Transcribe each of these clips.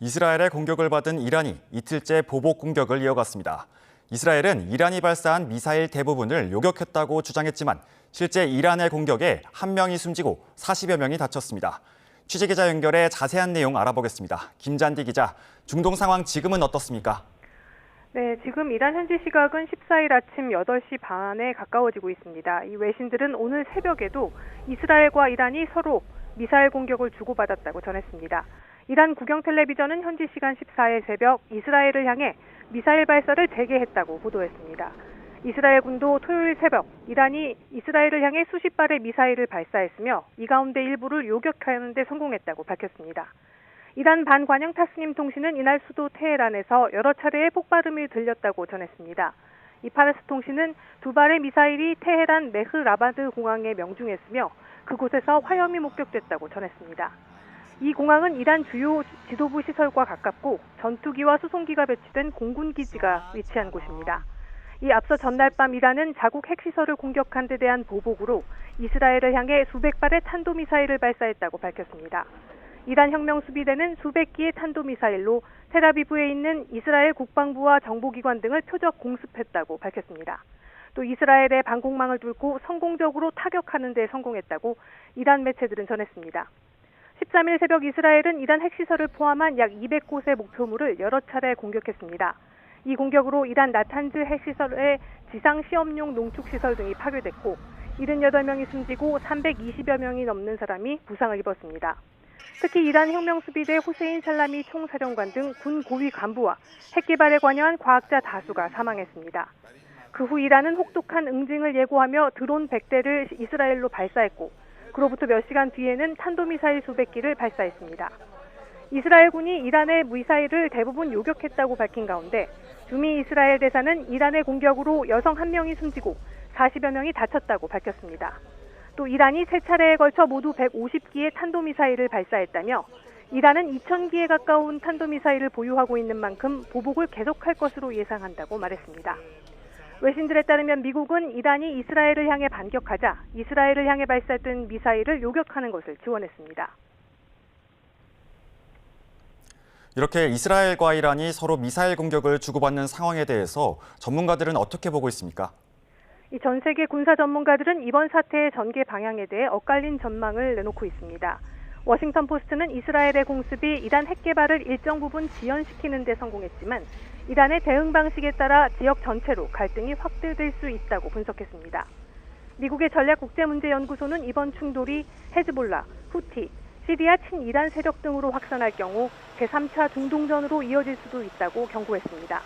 이스라엘의 공격을 받은 이란이 이틀째 보복 공격을 이어갔습니다. 이스라엘은 이란이 발사한 미사일 대부분을 요격했다고 주장했지만 실제 이란의 공격에 1명이 숨지고 40여 명이 다쳤습니다. 취재기자 연결해 자세한 내용 알아보겠습니다. 김잔디 기자, 중동 상황 지금은 어떻습니까? 네, 지금 이란 현지 시각은 14일 아침 8시 반에 가까워지고 있습니다. 이 외신들은 오늘 새벽에도 이스라엘과 이란이 서로 미사일 공격을 주고받았다고 전했습니다. 이란 국영 텔레비전은 현지 시간 14일 새벽 이스라엘을 향해 미사일 발사를 재개했다고 보도했습니다. 이스라엘 군도 토요일 새벽 이란이 이스라엘을 향해 수십 발의 미사일을 발사했으며 이 가운데 일부를 요격하는 데 성공했다고 밝혔습니다. 이란 반관영 타스님 통신은 이날 수도 테헤란에서 여러 차례의 폭발음이 들렸다고 전했습니다. 이 파르스 통신은 두 발의 미사일이 테헤란 메흐라바드 공항에 명중했으며 그곳에서 화염이 목격됐다고 전했습니다. 이 공항은 이란 주요 지도부 시설과 가깝고 전투기와 수송기가 배치된 공군 기지가 위치한 곳입니다. 이 앞서 전날 밤 이란은 자국 핵시설을 공격한 데 대한 보복으로 이스라엘을 향해 수백 발의 탄도미사일을 발사했다고 밝혔습니다. 이란 혁명수비대는 수백 기의 탄도미사일로 텔아비브에 있는 이스라엘 국방부와 정보기관 등을 표적 공습했다고 밝혔습니다. 또 이스라엘의 방공망을 뚫고 성공적으로 타격하는 데 성공했다고 이란 매체들은 전했습니다. 13일 새벽 이스라엘은 이란 핵시설을 포함한 약 200곳의 목표물을 여러 차례 공격했습니다. 이 공격으로 이란 나탄즈 핵시설의 지상시험용 농축시설 등이 파괴됐고 78명이 숨지고 320여 명이 넘는 사람이 부상을 입었습니다. 특히 이란 혁명수비대 후세인 살라미 총사령관 등 군 고위 간부와 핵개발에 관여한 과학자 다수가 사망했습니다. 그 후 이란은 혹독한 응징을 예고하며 드론 100대를 이스라엘로 발사했고 그로부터 몇 시간 뒤에는 탄도미사일 수백 기를 발사했습니다. 이스라엘군이 이란의 미사일을 대부분 요격했다고 밝힌 가운데 주미 이스라엘 대사는 이란의 공격으로 여성 1명이 숨지고 40여 명이 다쳤다고 밝혔습니다. 또 이란이 세 차례에 걸쳐 모두 150기의 탄도미사일을 발사했다며 이란은 2,000기에 가까운 탄도미사일을 보유하고 있는 만큼 보복을 계속할 것으로 예상한다고 말했습니다. 외신들에 따르면 미국은 이란이 이스라엘을 향해 반격하자 이스라엘을 향해 발사된 미사일을 요격하는 것을 지원했습니다. 이렇게 이스라엘과 이란이 서로 미사일 공격을 주고받는 상황에 대해서 전문가들은 어떻게 보고 있습니까? 전 세계 군사 전문가들은 이번 사태의 전개 방향에 대해 엇갈린 전망을 내놓고 있습니다. 워싱턴 포스트는 이스라엘의 공습이 이란 핵 개발을 일정 부분 지연시키는 데 성공했지만 이란의 대응 방식에 따라 지역 전체로 갈등이 확대될 수 있다고 분석했습니다. 미국의 전략국제문제연구소는 이번 충돌이 헤즈볼라, 후티, 시리아 친이란 세력 등으로 확산할 경우 제3차 중동전으로 이어질 수도 있다고 경고했습니다.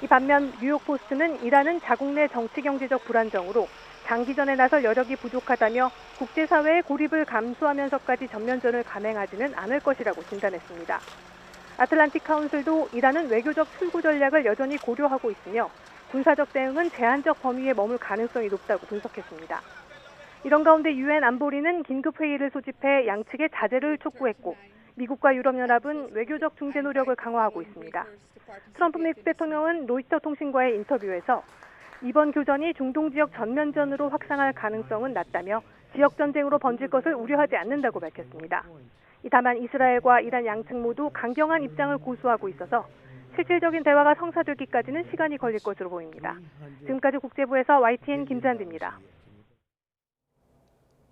이 반면 뉴욕포스트는 이란은 자국 내 정치-경제적 불안정으로 장기전에 나설 여력이 부족하다며 국제사회의 고립을 감수하면서까지 전면전을 감행하지는 않을 것이라고 진단했습니다. 아틀란틱 카운슬도 이란은 외교적 출구 전략을 여전히 고려하고 있으며 군사적 대응은 제한적 범위에 머물 가능성이 높다고 분석했습니다. 이런 가운데 유엔 안보리는 긴급회의를 소집해 양측의 자제를 촉구했고 미국과 유럽연합은 외교적 중재 노력을 강화하고 있습니다. 트럼프 미국 대통령은 로이터 통신과의 인터뷰에서 이번 교전이 중동 지역 전면전으로 확산할 가능성은 낮다며 지역 전쟁으로 번질 것을 우려하지 않는다고 밝혔습니다. 다만 이스라엘과 이란 양측 모두 강경한 입장을 고수하고 있어서 실질적인 대화가 성사되기까지는 시간이 걸릴 것으로 보입니다. 지금까지 국제부에서 YTN 김잔디입니다.